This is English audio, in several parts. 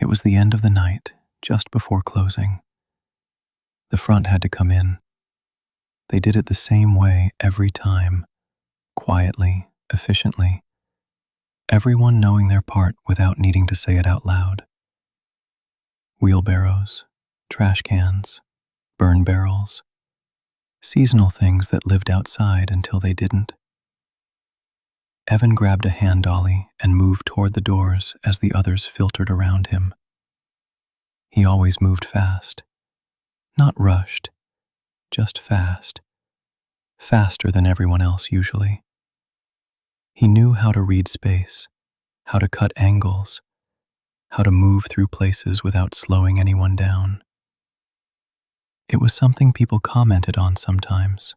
It was the end of the night, just before closing. The front had to come in. They did it the same way every time, quietly, efficiently, everyone knowing their part without needing to say it out loud. Wheelbarrows, trash cans, burn barrels, seasonal things that lived outside until they didn't. Evan grabbed a hand dolly and moved toward the doors as the others filtered around him. He always moved fast, not rushed, just fast, faster than everyone else usually. He knew how to read space, how to cut angles, how to move through places without slowing anyone down. It was something people commented on sometimes,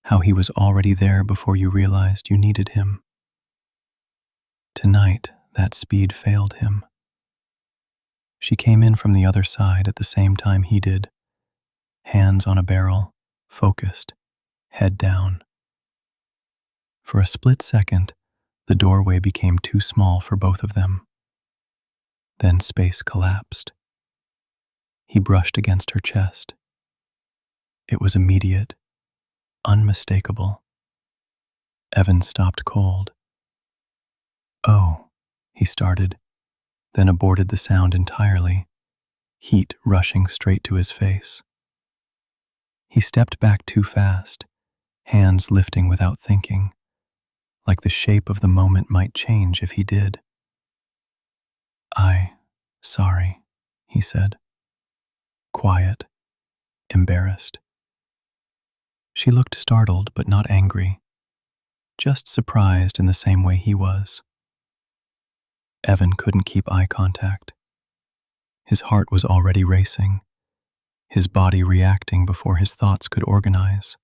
how he was already there before you realized you needed him. Tonight, that speed failed him. She came in from the other side at the same time he did, hands on a barrel, focused, head down. For a split second, the doorway became too small for both of them. Then space collapsed. He brushed against her chest. It was immediate, unmistakable. Evan stopped cold. "Oh," he started, then aborted the sound entirely, heat rushing straight to his face. He stepped back too fast, hands lifting without thinking, like the shape of the moment might change if he did. Sorry," he said. Quiet, embarrassed. She looked startled but not angry, just surprised in the same way he was. Evan couldn't keep eye contact. His heart was already racing, his body reacting before his thoughts could organize.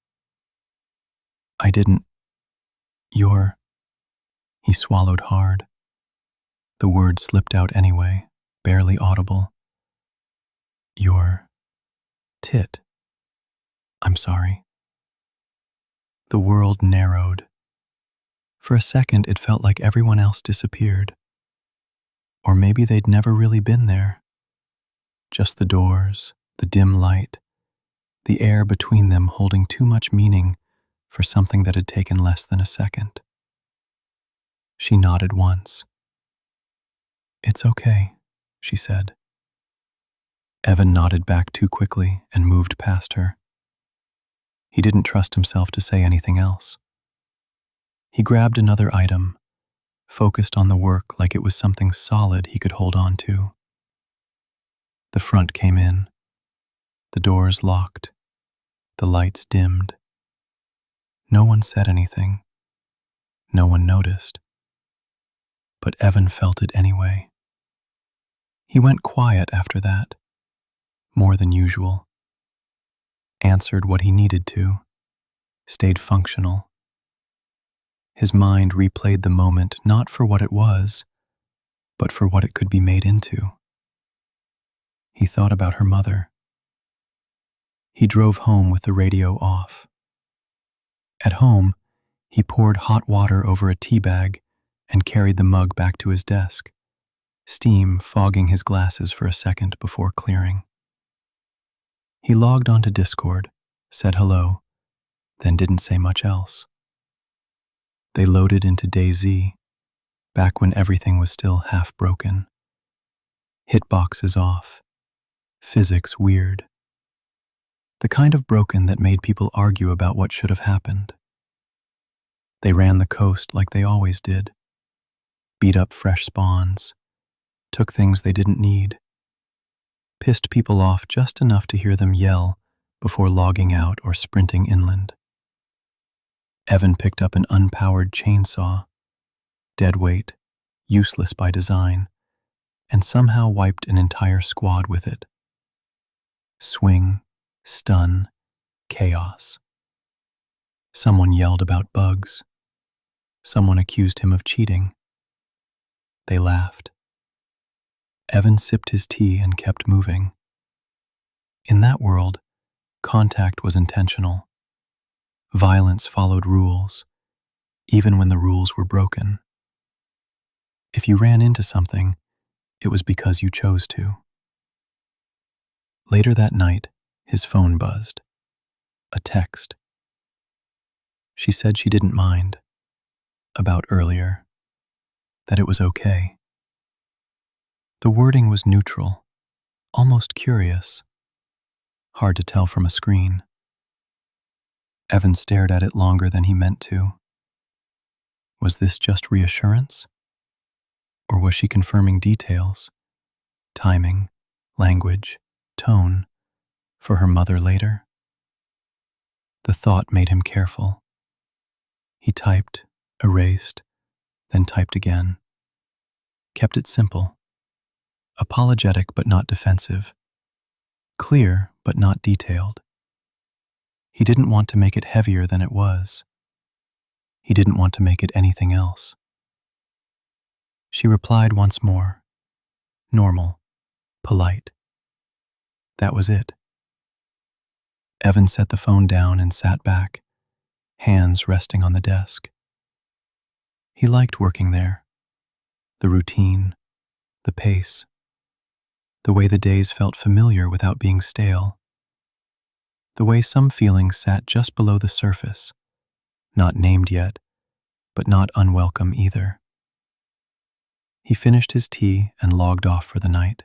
He swallowed hard. The word slipped out anyway, barely audible. "Your tit. I'm sorry." The world narrowed. For a second, it felt like everyone else disappeared. Or maybe they'd never really been there. Just the doors, the dim light, the air between them holding too much meaning for something that had taken less than a second. She nodded once. "It's okay," she said. Evan nodded back too quickly and moved past her. He didn't trust himself to say anything else. He grabbed another item, focused on the work like it was something solid he could hold on to. The front came in. The doors locked. The lights dimmed. No one said anything. No one noticed. But Evan felt it anyway. He went quiet after that, more than usual. Answered what he needed to, stayed functional. His mind replayed the moment not for what it was, but for what it could be made into. He thought about her mother. He drove home with the radio off. At home, he poured hot water over a tea bag and carried the mug back to his desk, steam fogging his glasses for a second before clearing. He logged onto Discord, said hello, then didn't say much else. They loaded into DayZ, back when everything was still half broken. Hitboxes off, physics weird. The kind of broken that made people argue about what should have happened. They ran the coast like they always did, beat up fresh spawns, took things they didn't need, pissed people off just enough to hear them yell before logging out or sprinting inland. Evan picked up an unpowered chainsaw, dead weight, useless by design, and somehow wiped an entire squad with it. Swing, stun, chaos. Someone yelled about bugs. Someone accused him of cheating. They laughed. Evan sipped his tea and kept moving. In that world, contact was intentional. Violence followed rules, even when the rules were broken. If you ran into something, it was because you chose to. Later that night, his phone buzzed. A text. She said she didn't mind. About earlier. That it was okay. The wording was neutral, almost curious. Hard to tell from a screen. Evan stared at it longer than he meant to. Was this just reassurance? Or was she confirming details, timing, language, tone, for her mother later? The thought made him careful. He typed, erased, then typed again. Kept it simple. Apologetic but not defensive. Clear but not detailed. He didn't want to make it heavier than it was. He didn't want to make it anything else. She replied once more. Normal. Polite. That was it. Evan set the phone down and sat back, hands resting on the desk. He liked working there. The routine, the pace, the way the days felt familiar without being stale, the way some feelings sat just below the surface, not named yet, but not unwelcome either. He finished his tea and logged off for the night.